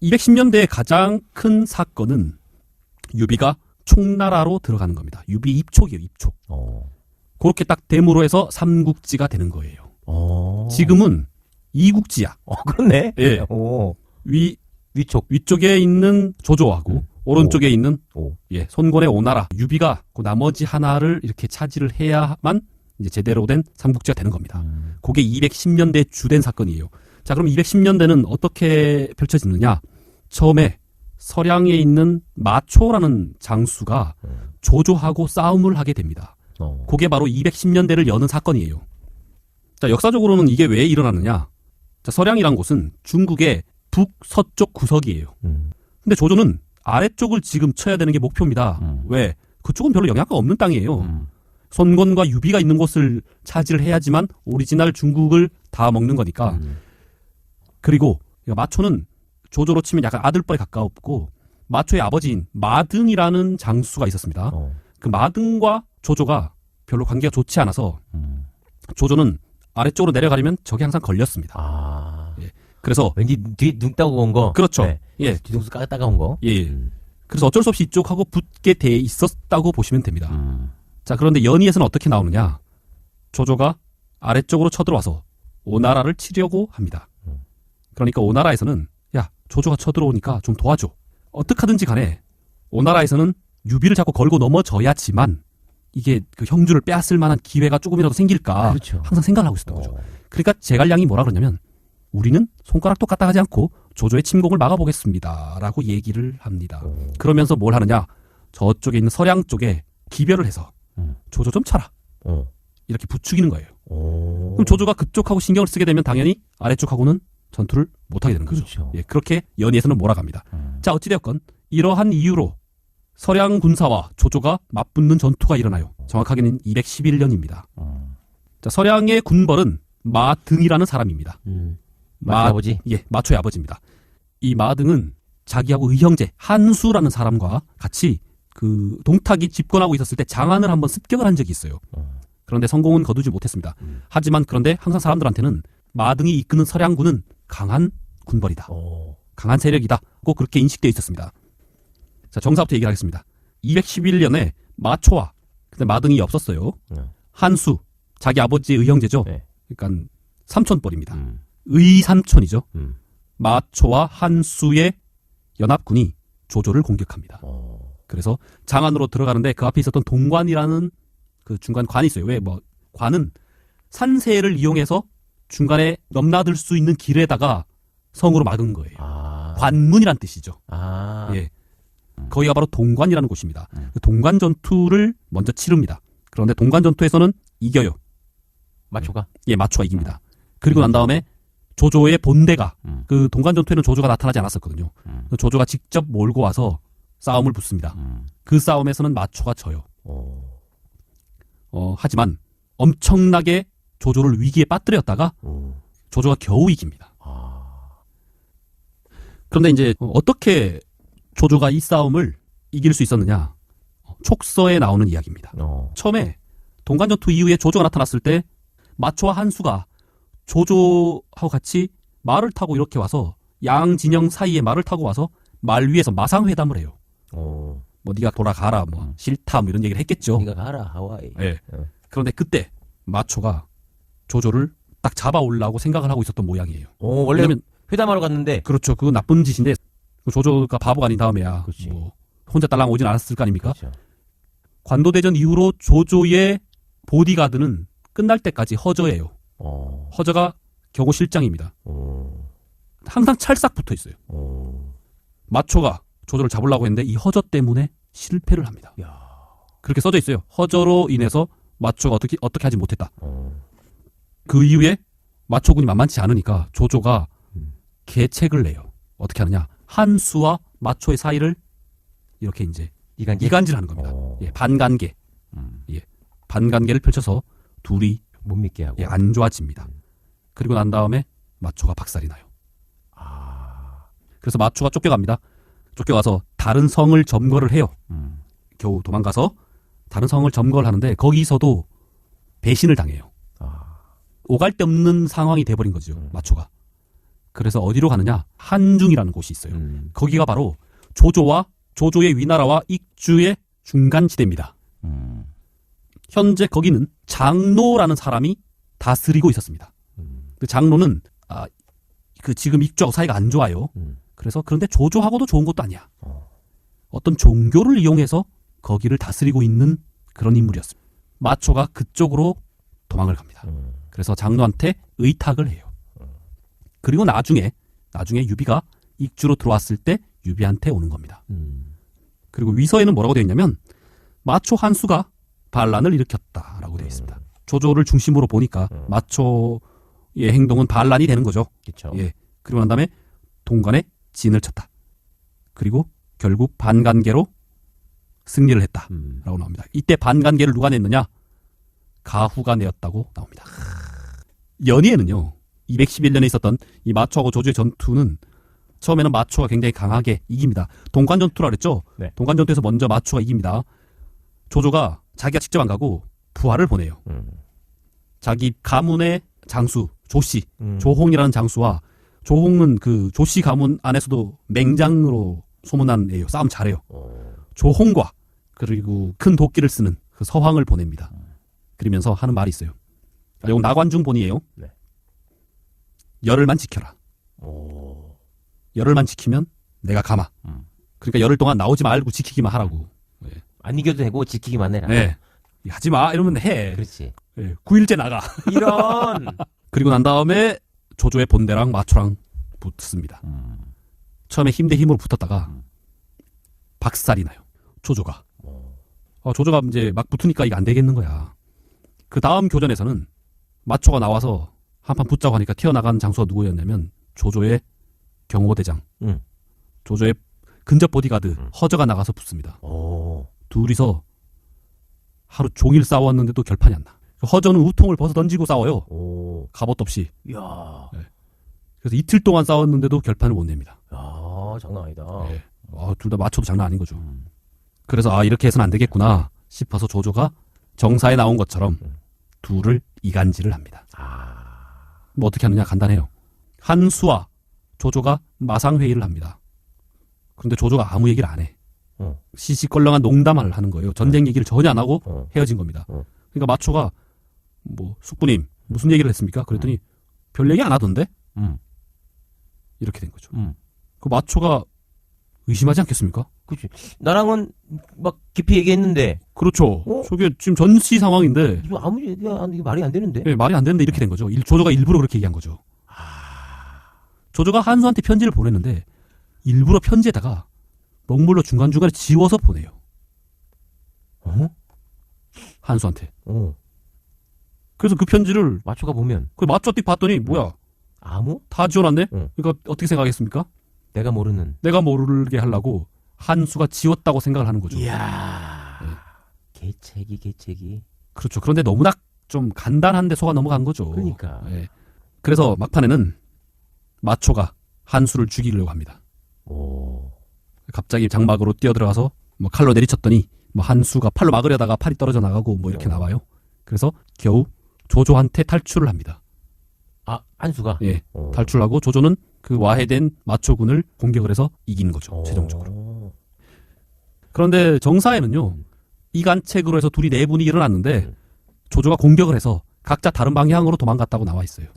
210년대의 가장 큰 사건은 유비가 총나라로 들어가는 겁니다. 유비 입촉이에요. 입촉. 그렇게 딱 됨으로 해서 삼국지가 되는 거예요. 지금은 이국지야. 그렇네. 예. 위쪽에 있는 조조하고 오른쪽에 있는 손권의 오나라 유비가 그 나머지 하나를 이렇게 차지를 해야만 이제 제대로 된 삼국지가 되는 겁니다. 그게 210년대 주된 사건이에요. 자, 그럼 210년대는 어떻게 펼쳐지느냐? 처음에 서량에 있는 마초라는 장수가 조조하고 싸움을 하게 됩니다. 그게 바로 210년대를 여는 사건이에요. 자, 역사적으로는 이게 왜 일어나느냐? 자, 서량이란 곳은 중국의 북서쪽 구석이에요. 근데 조조는 아래쪽을 지금 쳐야 되는 게 목표입니다. 왜? 그쪽은 별로 영향가 없는 땅이에요. 손권과 유비가 있는 곳을 차지를 해야지만 오리지널 중국을 다 먹는 거니까. 그리고 마초는 조조로 치면 약간 아들뻘에 가까웠고 마초의 아버지인 마등이라는 장수가 있었습니다. 그 마등과 조조가 별로 관계가 좋지 않아서 조조는 아래쪽으로 내려가려면 적이 항상 걸렸습니다. 예. 그래서 왠지 뒤 눈 따고 온 거. 그렇죠. 네. 예. 뒤통수 따가운 거. 예. 그래서 어쩔 수 없이 이쪽하고 붙게 돼 있었다고 보시면 됩니다. 자, 그런데 연의에서는 어떻게 나오느냐? 조조가 아래쪽으로 쳐들어와서 오나라를 치려고 합니다. 그러니까 오나라에서는 야, 조조가 쳐들어오니까 좀 도와줘. 어떻게 하든지 간에 오나라에서는 유비를 자꾸 걸고 넘어져야지만 이게 그 형주를 빼앗을 만한 기회가 조금이라도 생길까 그렇죠. 항상 생각을 하고 있었던 거죠. 그러니까 제갈량이 뭐라 그러냐면 우리는 손가락도 까딱하지 않고 조조의 침공을 막아보겠습니다 라고 얘기를 합니다. 그러면서 뭘 하느냐? 저쪽에 있는 서량 쪽에 기별을 해서 조조 좀 쳐라. 이렇게 부추기는 거예요. 그럼 조조가 그쪽하고 신경을 쓰게 되면 당연히 아래쪽하고는 전투를 못하게 되는 거죠. 그렇죠. 예, 그렇게 연의에서는 몰아갑니다. 자, 어찌되었건 이러한 이유로 서량 군사와 조조가 맞붙는 전투가 일어나요. 정확하게는 211년입니다. 자, 서량의 군벌은 마등이라는 사람입니다. 마초의 아버지? 예, 마초의 아버지입니다. 이 마등은 자기하고 의형제 한수라는 사람과 같이 그 동탁이 집권하고 있었을 때 장안을 한번 습격을 한 적이 있어요. 그런데 성공은 거두지 못했습니다. 하지만 그런데 항상 사람들한테는 마등이 이끄는 서량군은 강한 군벌이다. 강한 세력이다. 꼭 그렇게 인식되어 있었습니다. 자, 정사부터 얘기를 하겠습니다. 211년에 마초와 근데 마등이 없었어요. 한수, 자기 아버지의 의형제죠. 그러니까 삼촌뻘입니다. 의삼촌이죠. 마초와 한수의 연합군이 조조를 공격합니다. 그래서 장안으로 들어가는데 그 앞에 있었던 동관이라는 그 중간 관이 있어요. 왜? 뭐 관은 산세를 이용해서 중간에 넘나들 수 있는 길에다가 성으로 막은 거예요. 관문이란 뜻이죠. 예. 거기가 바로 동관이라는 곳입니다. 그 동관 전투를 먼저 치릅니다. 그런데 동관 전투에서는 이겨요. 마초가? 예, 마초가 이깁니다. 그리고 난 다음에 조조의 본대가 그 동관 전투에는 조조가 나타나지 않았었거든요. 조조가 직접 몰고 와서 싸움을 붙습니다. 그 싸움에서는 마초가 져요. 하지만 엄청나게 조조를 위기에 빠뜨렸다가 조조가 겨우 이깁니다. 그런데 이제 어떻게 조조가 이 싸움을 이길 수 있었느냐? 촉서에 나오는 이야기입니다. 처음에 동관전투 이후에 조조가 나타났을 때 마초와 한수가 조조하고 같이 말을 타고 이렇게 와서 양 진영 사이에 말을 타고 와서 말 위에서 마상회담을 해요. 뭐 네가 돌아가라, 뭐 싫다, 뭐 이런 얘기를 했겠죠. 네가 가라 하와이. 네. 그런데 그때 마초가 조조를 딱 잡아올라고 생각을 하고 있었던 모양이에요. 원래 왜냐면 회담하러 갔는데. 그렇죠. 그건 나쁜 짓인데 조조가 바보가 아닌 다음에야 뭐 혼자 딸랑 오진 않았을 거 아닙니까? 그렇죠. 관도대전 이후로 조조의 보디가드는 끝날 때까지 허저예요. 허저가 경호실장입니다. 항상 찰싹 붙어 있어요. 마초가 조조를 잡으려고 했는데 이 허저 때문에 실패를 합니다. 그렇게 써져 있어요. 허저로 인해서 마초가 어떻게 하지 못했다. 그 이후에 마초군이 만만치 않으니까 조조가 계책을 내요. 어떻게 하느냐? 한수와 마초의 사이를 이렇게 이제 이간질하는 겁니다. 예, 반관계. 예, 반관계를 펼쳐서 둘이 못 믿게 하고. 예, 안 좋아집니다. 그리고 난 다음에 마초가 박살이 나요. 그래서 마초가 쫓겨갑니다. 쫓겨가서 다른 성을 점거를 해요. 겨우 도망가서 다른 성을 점거를 하는데 거기서도 배신을 당해요. 오갈 데 없는 상황이 돼버린 거죠. 마초가. 그래서 어디로 가느냐? 한중이라는 곳이 있어요. 음. 거기가 바로 조조와 조조의 위나라와 익주의 중간지대입니다. 현재 거기는 장노라는 사람이 다스리고 있었습니다. 그 장노는 그 지금 익주하고 사이가 안 좋아요. 그래서 그런데 조조하고도 좋은 것도 아니야. 어떤 종교를 이용해서 거기를 다스리고 있는 그런 인물이었습니다. 마초가 그쪽으로 도망을 갑니다. 그래서 장노한테 의탁을 해요. 그리고 나중에 유비가 익주로 들어왔을 때 유비한테 오는 겁니다. 그리고 위서에는 뭐라고 되어 있냐면 마초 한수가 반란을 일으켰다라고 되어 있습니다. 조조를 중심으로 보니까 마초의 행동은 반란이 되는 거죠. 그렇죠. 예. 그리고 난 다음에 동관에 진을 쳤다. 그리고 결국 반간계로 승리를 했다라고 나옵니다. 이때 반간계를 누가 냈느냐? 가후가 내었다고 나옵니다. 연희에는요. 211년에 있었던 이 마초하고 조조의 전투는 처음에는 마초가 굉장히 강하게 이깁니다. 동관전투라 그랬죠? 네. 동관전투에서 먼저 마초가 이깁니다. 조조가 자기가 직접 안 가고 부하를 보내요. 자기 가문의 장수 조씨, 조홍이라는 장수와 조홍은 그 조씨 가문 안에서도 맹장으로 소문난 애예요. 싸움 잘해요. 조홍과 그리고 큰 도끼를 쓰는 그 서황을 보냅니다. 그러면서 하는 말이 있어요. 이건 나관중본이에요. 네. 열흘만 지켜라. 열흘만 지키면 내가 가마. 그러니까 열흘 동안 나오지 말고 지키기만 하라고. 안 이겨도 되고 지키기만 해라. 네. 하지 마 이러면 해. 그렇지. 9일째 나가. 이런. 그리고 난 다음에 조조의 본대랑 마초랑 붙습니다. 처음에 힘 대 힘으로 붙었다가 박살이 나요. 조조가. 조조가 이제 막 붙으니까 이게 안 되겠는 거야. 그 다음 교전에서는 마초가 나와서 한판 붙자고 하니까 튀어나간 장수가 누구였냐면 조조의 경호대장. 조조의 근접 보디가드 허저가 나가서 붙습니다. 둘이서 하루 종일 싸웠는데도 결판이 안 나. 허저는 우통을 벗어 던지고 싸워요. 갑옷 없이. 이야. 그래서 이틀 동안 싸웠는데도 결판을 못 냅니다. 야, 장난 아니다. 네. 둘 다 맞춰도 장난 아닌 거죠. 그래서 이렇게 해서는 안 되겠구나 싶어서 조조가 정사에 나온 것처럼 둘을 이간질을 합니다. 뭐 어떻게 하느냐 간단해요. 한수와 조조가 마상회의를 합니다. 그런데 조조가 아무 얘기를 안 해. 시시껄렁한 농담을 하는 거예요. 전쟁 얘기를 전혀 안 하고 헤어진 겁니다. 그러니까 마초가 뭐 숙부님 무슨 얘기를 했습니까? 그랬더니 별 얘기 안 하던데? 이렇게 된 거죠. 그 마초가 의심하지 않겠습니까? 그치. 나랑은 막 깊이 얘기했는데. 그렇죠. 저게 지금 전시 상황인데. 이거 아무 얘기가 이게 말이 안 되는데. 네, 말이 안 되는데 이렇게 된 거죠. 조조가 일부러 그렇게 얘기한 거죠. 조조가 한수한테 편지를 보냈는데 일부러 편지에다가 먹물로 중간중간에 지워서 보내요. 한수한테. 그래서 그 편지를 마초가 보면. 그 마초띠 봤더니 뭐야? 아무? 다 지워놨네? 그러니까 어떻게 생각하겠습니까? 내가 모르는. 내가 모르게 하려고 한수가 지웠다고 생각을 하는 거죠. 이야. 개체기. 그렇죠. 그런데 너무나 좀 간단한데 속아 넘어간 거죠. 그러니까. 예. 그래서 막판에는 마초가 한수를 죽이려고 합니다. 갑자기 장막으로 뛰어들어가서 뭐 칼로 내리쳤더니 뭐 한수가 팔로 막으려다가 팔이 떨어져 나가고 뭐 이렇게 나와요. 그래서 겨우 조조한테 탈출을 합니다. 한수가? 예. 탈출하고 조조는 그 와해된 마초군을 공격을 해서 이기는 거죠. 최종적으로. 그런데 정사에는요. 이간책으로 해서 둘이 네 분이 일어났는데 조조가 공격을 해서 각자 다른 방향으로 도망갔다고 나와 있어요.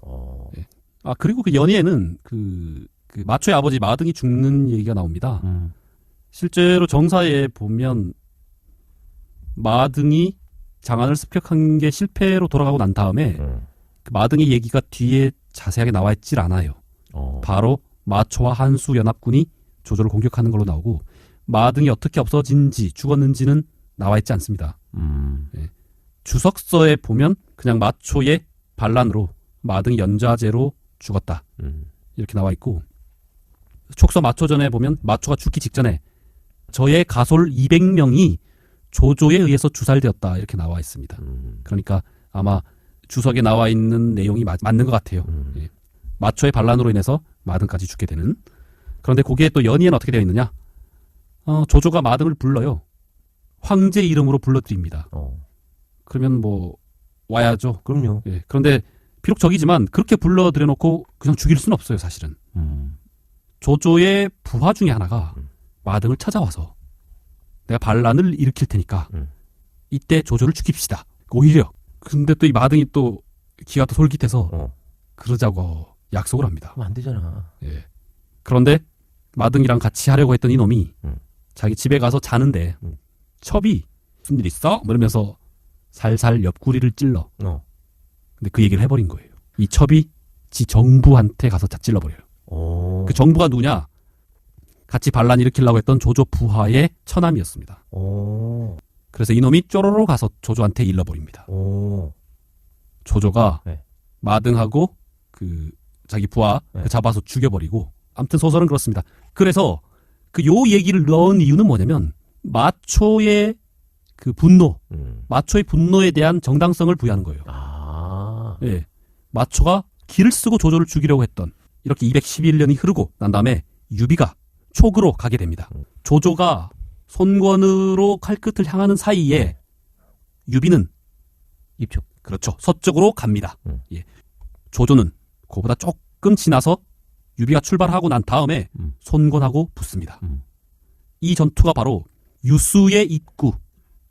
예. 그리고 그 연희에는 그 마초의 아버지 마등이 죽는 얘기가 나옵니다. 실제로 정사에 보면 마등이 장안을 습격한 게 실패로 돌아가고 난 다음에 그 마등의 얘기가 뒤에 자세하게 나와 있질 않아요. 바로 마초와 한수 연합군이 조조를 공격하는 걸로 나오고 마등이 어떻게 없어진지 죽었는지는 나와 있지 않습니다. 예. 주석서에 보면 그냥 마초의 반란으로 마등이 연좌제로 죽었다. 이렇게 나와 있고 촉서 마초전에 보면 마초가 죽기 직전에 저의 가솔 200명이 조조에 의해서 주살되었다. 이렇게 나와 있습니다. 그러니까 아마 주석에 나와 있는 내용이 맞는 것 같아요. 예. 마초의 반란으로 인해서 마등까지 죽게 되는. 그런데 거기에 또 연희에는 어떻게 되어 있느냐? 조조가 마등을 불러요. 황제 이름으로 불러드립니다. 그러면 뭐 와야죠. 그럼요. 예. 그런데 비록 적이지만 그렇게 불러들여놓고 그냥 죽일 수는 없어요, 사실은. 조조의 부하 중에 하나가 마등을 찾아와서 내가 반란을 일으킬 테니까 이때 조조를 죽입시다. 오히려. 근데 또 이 마등이 또 기가 또 솔깃해서 그러자고 약속을 합니다. 그럼 안 되잖아. 예. 그런데 마등이랑 같이 하려고 했던 이놈이 자기 집에 가서 자는데 첩이 무슨 일 있어? 뭐 이러면서 살살 옆구리를 찔러. 근데 그 얘기를 해버린 거예요. 이 첩이 지 정부한테 가서 다 찔러버려요. 그 정부가 누구냐? 같이 반란 일으키려고 했던 조조 부하의 처남이었습니다. 그래서 이놈이 쪼로로 가서 조조한테 일러버립니다. 조조가 네. 마등하고 그 자기 부하 그 잡아서 죽여버리고. 아무튼 소설은 그렇습니다. 그래서 그 요 얘기를 넣은 이유는 뭐냐면 마초의 그 분노, 마초의 분노에 대한 정당성을 부여하는 거예요. 예, 마초가 기를 쓰고 조조를 죽이려고 했던 이렇게 211년이 흐르고 난 다음에 유비가 촉으로 가게 됩니다. 조조가 손권으로 칼끝을 향하는 사이에 유비는 입촉. 그렇죠. 서쪽으로 갑니다. 예. 조조는 그보다 조금 지나서 유비가 출발하고 난 다음에 손권하고 붙습니다. 이 전투가 바로 유수의 입구,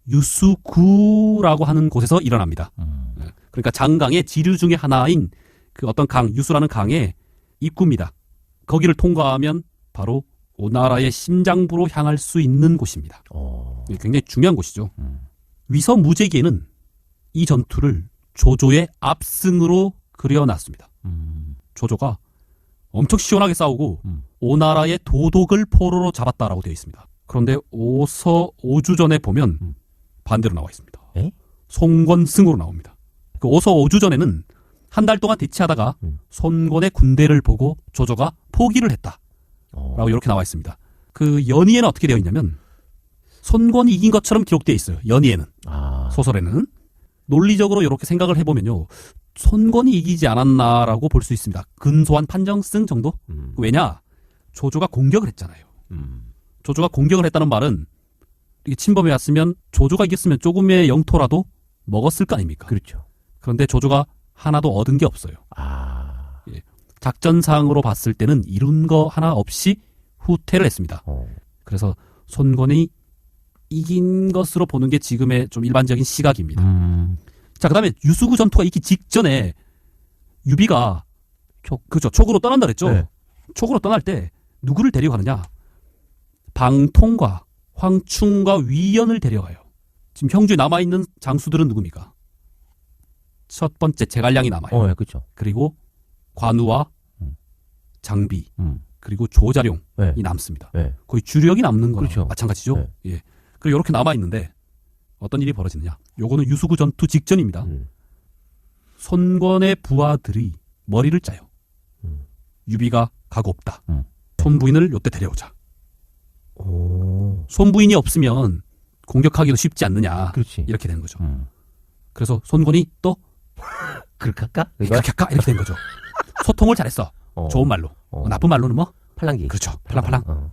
유수구라고 하는 곳에서 일어납니다. 그러니까 장강의 지류 중에 하나인 그 어떤 강, 유수라는 강의 입구입니다. 거기를 통과하면 바로 오나라의 심장부로 향할 수 있는 곳입니다. 굉장히 중요한 곳이죠. 위서무제기에는 이 전투를 조조의 압승으로 그려놨습니다. 조조가 엄청 시원하게 싸우고 오나라의 도독을 포로로 잡았다라고 되어 있습니다. 그런데 오서 5주 전에 보면 반대로 나와 있습니다. 에? 손권승으로 나옵니다. 그 오서 5주 전에는 한 달 동안 대치하다가 손권의 군대를 보고 조조가 포기를 했다라고 이렇게 나와 있습니다. 그 연의에는 어떻게 되어 있냐면 손권이 이긴 것처럼 기록되어 있어요. 연의에는. 소설에는. 논리적으로 이렇게 생각을 해보면요. 손권이 이기지 않았나라고 볼 수 있습니다. 근소한 판정승 정도? 왜냐? 조조가 공격을 했잖아요. 조조가 공격을 했다는 말은 이게 침범해 왔으면 조조가 이겼으면 조금의 영토라도 먹었을 거 아닙니까? 그렇죠. 그런데 조조가 하나도 얻은 게 없어요. 예. 작전상으로 봤을 때는 이룬 거 하나 없이 후퇴를 했습니다. 그래서 손권이 이긴 것으로 보는 게 지금의 좀 일반적인 시각입니다. 자, 그 다음에 유수구 전투가 있기 직전에 유비가 촉으로 떠난다 그랬죠? 네. 촉으로 떠날 때 누구를 데려가느냐? 방통과 황충과 위연을 데려가요. 지금 형주에 남아있는 장수들은 누굽니까? 첫 번째 제갈량이 남아요. 예, 그렇죠. 그리고 관우와 장비 그리고 조자룡이 남습니다. 거의 주력이 남는 거랑 그렇죠. 마찬가지죠. 네. 예. 그리고 이렇게 남아있는데 어떤 일이 벌어지느냐. 요거는 유수구 전투 직전입니다. 손권의 부하들이 머리를 짜요. 유비가 가고 없다. 손부인을 요때 데려오자. 손부인이 없으면 공격하기도 쉽지 않느냐. 그렇지. 이렇게 되는 거죠. 그래서 손권이 또 그렇게 할까? 그렇게 할까? 이렇게 된 거죠. 소통을 잘했어. 좋은 말로. 나쁜 말로는 뭐? 팔랑기. 그렇죠. 팔랑팔랑.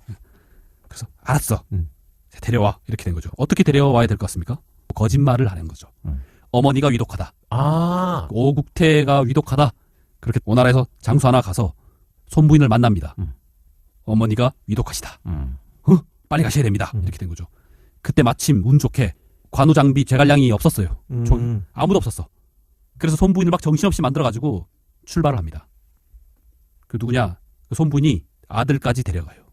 그래서 알았어. 데려와. 이렇게 된 거죠. 어떻게 데려와야 될 것 같습니까? 거짓말을 하는 거죠. 어머니가 위독하다. 오국태가 위독하다. 그렇게 오나라에서 장수 하나 가서 손부인을 만납니다. 어머니가 위독하시다. 빨리 가셔야 됩니다. 이렇게 된 거죠. 그때 마침 운 좋게 관우장비 제갈량이 없었어요. 아무도 없었어. 그래서 손부인을 막 정신없이 만들어가지고 출발을 합니다. 그 누구냐? 그 손부인이 아들까지 데려가요.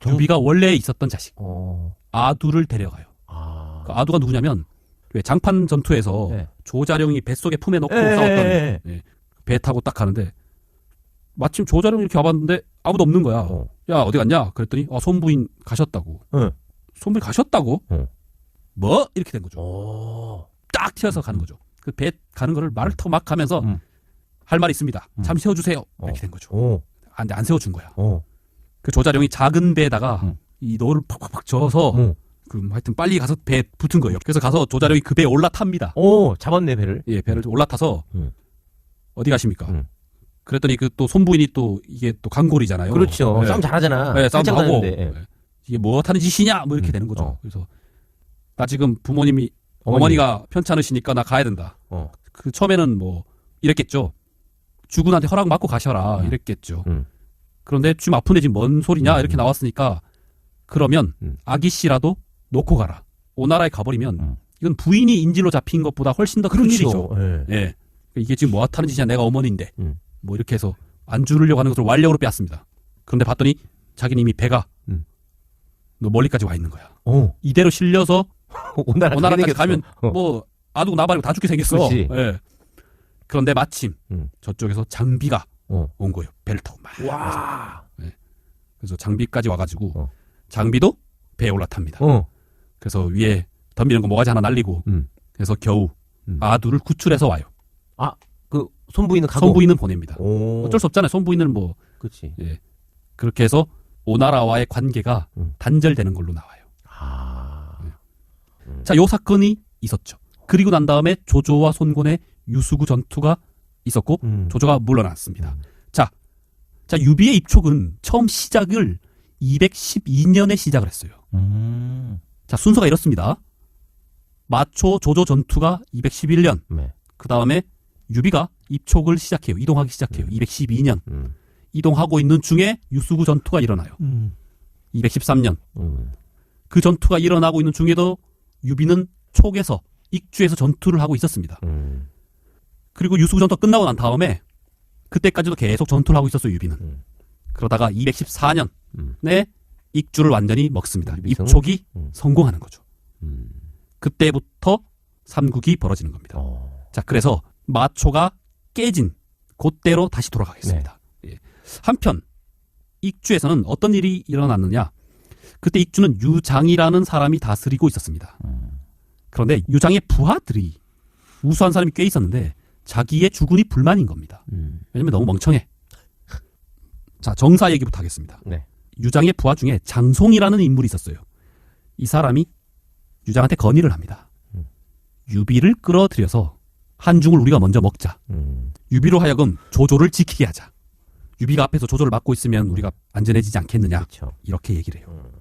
유비가 원래 있었던 자식. 아두를 데려가요. 그 아두가 누구냐면 왜 장판 전투에서 조자룡이 뱃속에 품에 넣고 싸웠던 배 타고 딱 가는데 마침 조자룡이 이렇게 와봤는데 아무도 없는 거야. 야 어디 갔냐? 그랬더니 손부인 가셨다고. 손부인 가셨다고? 뭐? 이렇게 된 거죠. 딱 튀어서 가는 거죠. 그 배 가는 거를 말을 타고 막 가면서 할 말이 있습니다. 잠시 세워주세요. 이렇게 된 거죠. 근데 안 세워준 거야. 그 조자룡이 작은 배에다가 이 노를 팍팍팍 저어서 그 하여튼 빨리 가서 배에 붙은 거예요. 그래서 가서 조자룡이 그 배에 올라탑니다. 잡았네 배를. 예, 배를 올라타서 어디 가십니까? 그랬더니 그 또 손부인이 또 이게 또 강골이잖아요. 그렇죠. 싸움 잘하잖아. 네, 싸움도 하고. 네. 이게 뭐 하는 짓이냐? 뭐 이렇게 되는 거죠. 그래서 나 지금 어머니가 편찮으시니까 나 가야 된다. 그 처음에는 뭐 이랬겠죠. 주군한테 허락 받고 가셔라 이랬겠죠. 음. 그런데 지금 아픈데 지금 뭔 소리냐 이렇게 나왔으니까 그러면 아기 씨라도 놓고 가라. 오나라에 가버리면 이건 부인이 인질로 잡힌 것보다 훨씬 더 큰 일이죠. 예. 예. 이게 지금 뭐 하는 짓이냐, 내가 어머니인데 뭐 이렇게 해서 안 주려고 하는 것을 완력으로 빼앗습니다. 그런데 봤더니 자기는 이미 배가 너 멀리까지 와 있는 거야. 이대로 실려서 오나라까지 가면 뭐 아두고 나발이고 다 죽게 생겼어. 예. 그런데 마침 저쪽에서 장비가 온 거예요. 배를 타고 막. 와. 예. 그래서 장비까지 와가지고 장비도 배에 올라탑니다. 그래서 위에 덤비는 거 뭐가지 하나 날리고 그래서 겨우 아두를 구출해서 와요. 아, 그 손부인은 가고 손부인은 보냅니다. 어쩔 수 없잖아요. 손부인은 뭐 그렇지. 예. 그렇게 해서 오나라와의 관계가 단절되는 걸로 나와요. 자, 요 사건이 있었죠. 그리고 난 다음에 조조와 손곤의 유수구 전투가 있었고 조조가 물러났습니다. 자, 유비의 입촉은 처음 시작을 212년에 시작을 했어요. 자, 순서가 이렇습니다. 마초 조조 전투가 211년. 네. 그 다음에 유비가 입촉을 시작해요. 이동하기 시작해요. 212년. 이동하고 있는 중에 유수구 전투가 일어나요. 213년. 그 전투가 일어나고 있는 중에도 유비는 촉에서 익주에서 전투를 하고 있었습니다. 그리고 유수구 전투가 끝나고 난 다음에 그때까지도 계속 전투를 하고 있었어요. 유비는. 그러다가 214년에 익주를 완전히 먹습니다. 입촉이 성공하는 거죠. 그때부터 삼국이 벌어지는 겁니다. 자, 그래서 마초가 깨진 그때로 다시 돌아가겠습니다. 예. 한편 익주에서는 어떤 일이 일어났느냐? 그때 익주는 유장이라는 사람이 다스리고 있었습니다. 그런데 유장의 부하들이 우수한 사람이 꽤 있었는데 자기의 주군이 불만인 겁니다. 왜냐면 너무 멍청해. 자, 정사 얘기부터 하겠습니다. 네. 유장의 부하 중에 장송이라는 인물이 있었어요. 이 사람이 유장한테 건의를 합니다. 유비를 끌어들여서 한중을 우리가 먼저 먹자. 유비로 하여금 조조를 지키게 하자. 유비가 앞에서 조조를 막고 있으면 우리가 안전해지지 않겠느냐. 그렇죠. 이렇게 얘기를 해요.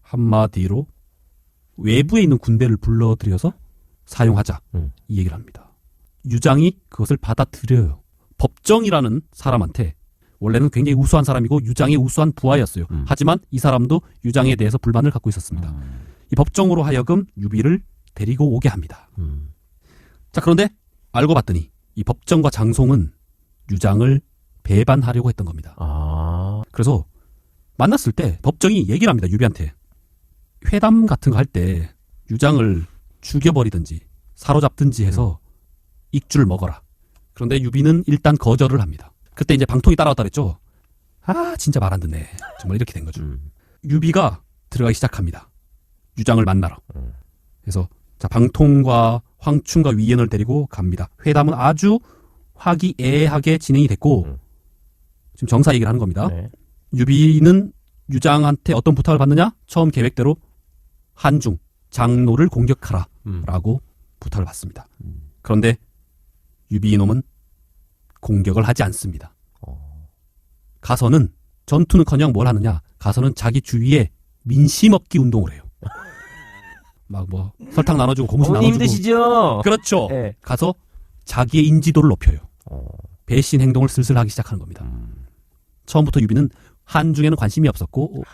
한마디로 외부에 있는 군대를 불러들여서 사용하자. 이 얘기를 합니다. 유장이 그것을 받아들여요. 법정이라는 사람한테 원래는 굉장히 우수한 사람이고 유장의 우수한 부하였어요. 하지만 이 사람도 유장에 대해서 불만을 갖고 있었습니다. 이 법정으로 하여금 유비를 데리고 오게 합니다. 자, 그런데 알고 봤더니 이 법정과 장송은 유장을 배반하려고 했던 겁니다. 그래서 만났을 때 법정이 얘기를 합니다. 유비한테. 회담 같은 거 할 때 유장을 죽여버리든지 사로잡든지 해서 익주를 먹어라. 그런데 유비는 일단 거절을 합니다. 그때 이제 방통이 따라왔다 그랬죠. 아, 진짜 말 안 듣네. 정말 이렇게 된 거죠. 유비가 들어가기 시작합니다. 유장을 만나러. 그래서 자, 방통과 황충과 위연을 데리고 갑니다. 회담은 아주 화기애애하게 진행이 됐고 지금 정사 얘기를 하는 겁니다. 네. 유비는 유장한테 어떤 부탁을 받느냐? 처음 계획대로 한중, 장로를 공격하라 라고 부탁을 받습니다. 그런데 유비 이놈은 공격을 하지 않습니다. 가서는 전투는커녕 뭘 하느냐? 가서는 자기 주위에 민심 얻기 운동을 해요. 막 뭐 설탕 나눠주고 고무신 나눠주고. 힘드시죠? 그렇죠. 네. 가서 자기의 인지도를 높여요. 배신 행동을 슬슬 하기 시작하는 겁니다. 처음부터 유비는 한중에는 관심이 없었고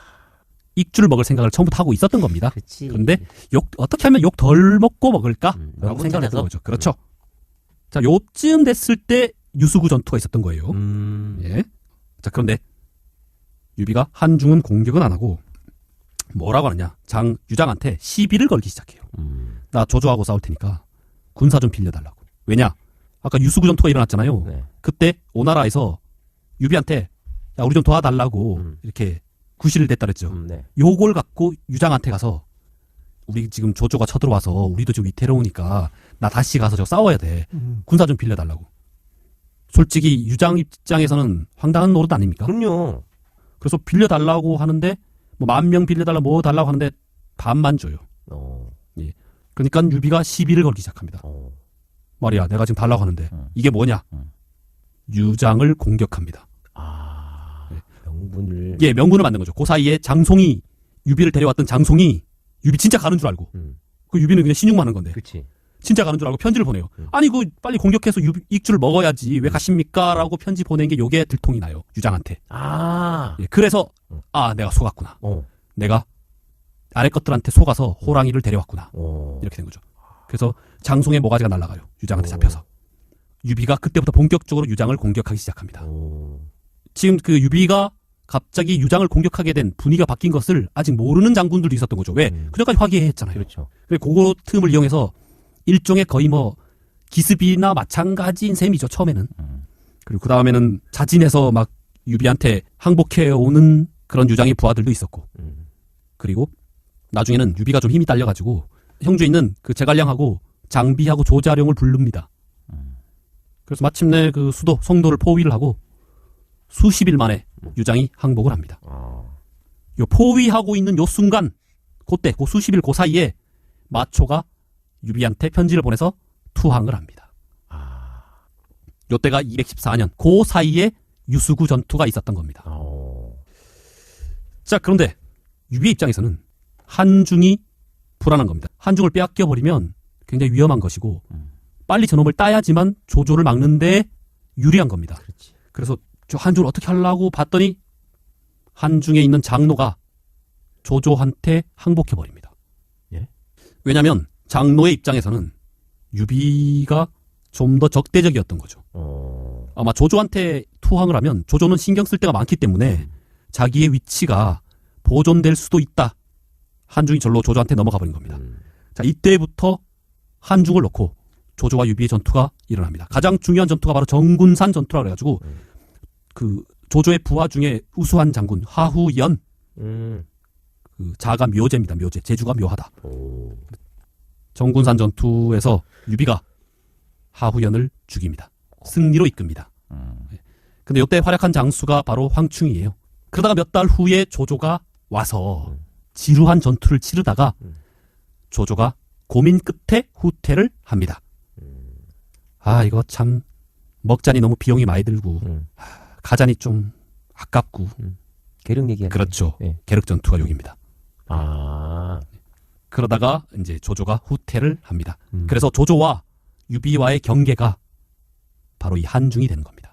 익주를 먹을 생각을 처음부터 하고 있었던 겁니다. 그치. 그런데 어떻게 하면 욕 덜 먹고 먹을까라고 명분 생각을 했던 찾아서? 거죠. 그렇죠. 자, 요쯤 됐을 때 유수구 전투가 있었던 거예요. 예. 자, 그런데 유비가 한중은 공격은 안 하고 뭐라고 하느냐? 유장한테 시비를 걸기 시작해요. 나 조조하고 싸울 테니까 군사 좀 빌려달라고. 왜냐? 아까 유수구 전투가 일어났잖아요. 네. 그때 오나라에서 유비한테 야, 우리 좀 도와달라고 이렇게 구실을 댔다 그랬죠. 네. 요걸 갖고 유장한테 가서 우리 지금 조조가 쳐들어와서 우리도 좀 위태로우니까 나 다시 가서 저 싸워야 돼. 군사 좀 빌려달라고. 솔직히 유장 입장에서는 황당한 노릇 아닙니까? 그럼요. 그래서 빌려달라고 하는데 뭐 10,000명 빌려달라 뭐 달라고 하는데 반만 줘요. 예. 그러니까 유비가 시비를 걸기 시작합니다. 말이야, 내가 지금 달라고 하는데 이게 뭐냐? 유장을 공격합니다. 명분을. 예, 명분을 만든 거죠. 그 사이에 유비를 데려왔던 장송이 유비 진짜 가는 줄 알고 그 유비는 그냥 신용만 하는 건데 그렇지. 진짜 가는 줄 알고 편지를 보내요. 아니 그 빨리 공격해서 익주를 먹어야지 왜 가십니까? 라고 편지 보낸 게 요게 들통이 나요. 유장한테. 예, 그래서 내가 속았구나. 내가 아래 것들한테 속아서 호랑이를 데려왔구나. 이렇게 된 거죠. 그래서 장송의 모가지가 날아가요. 유장한테 잡혀서. 유비가 그때부터 본격적으로 유장을 공격하기 시작합니다. 지금 그 유비가 갑자기 유장을 공격하게 된 분위기가 바뀐 것을 아직 모르는 장군들도 있었던 거죠. 왜? 그전까지 화기애애했잖아요. 그렇죠. 그래서 그거 틈을 이용해서 일종의 거의 뭐 기습이나 마찬가지인 셈이죠. 처음에는. 그리고 그 다음에는 자진해서 막 유비한테 항복해 오는 그런 유장의 부하들도 있었고. 그리고 나중에는 유비가 좀 힘이 딸려가지고 형주에 있는 그 제갈량하고 장비하고 조자룡을 부릅니다. 그래서 마침내 그 수도 성도를 포위를 하고 수십 일 만에 유장이 항복을 합니다. 요 포위하고 있는 요 순간, 그때 그 수십 일 그 사이에 마초가 유비한테 편지를 보내서 투항을 합니다. 요때가 214년, 그 사이에 유수구 전투가 있었던 겁니다. 자, 그런데 유비의 입장에서는 한중이 불안한 겁니다. 한중을 빼앗겨버리면 굉장히 위험한 것이고 빨리 저놈을 따야지만 조조를 막는데 유리한 겁니다. 그렇지. 그래서 저 한중을 어떻게 하려고 봤더니 한중에 있는 장로가 조조한테 항복해버립니다. 예? 왜냐하면 장로의 입장에서는 유비가 좀 더 적대적이었던 거죠. 아마 조조한테 투항을 하면 조조는 신경 쓸 데가 많기 때문에 자기의 위치가 보존될 수도 있다. 한중이 절로 조조한테 넘어가 버린 겁니다. 자, 이때부터 한중을 놓고 조조와 유비의 전투가 일어납니다. 가장 중요한 전투가 바로 정군산 전투라 그래가지고 그 조조의 부하 중에 우수한 장군 하후연, 그 자가 묘제입니다. 묘제. 제주가 묘하다. 정군산 전투에서 유비가 하후연을 죽입니다. 승리로 이끕니다. 근데 이때 활약한 장수가 바로 황충이에요. 그러다가 몇 달 후에 조조가 와서 지루한 전투를 치르다가 조조가 고민 끝에 후퇴를 합니다. 이거 참 먹자니 너무 비용이 많이 들고 가자니 좀 아깝고. 계륵 얘기하죠. 그렇죠. 네. 계륵 전투가 여기입니다. 아. 그러다가 이제 조조가 후퇴를 합니다. 그래서 조조와 유비와의 경계가 바로 이 한중이 되는 겁니다.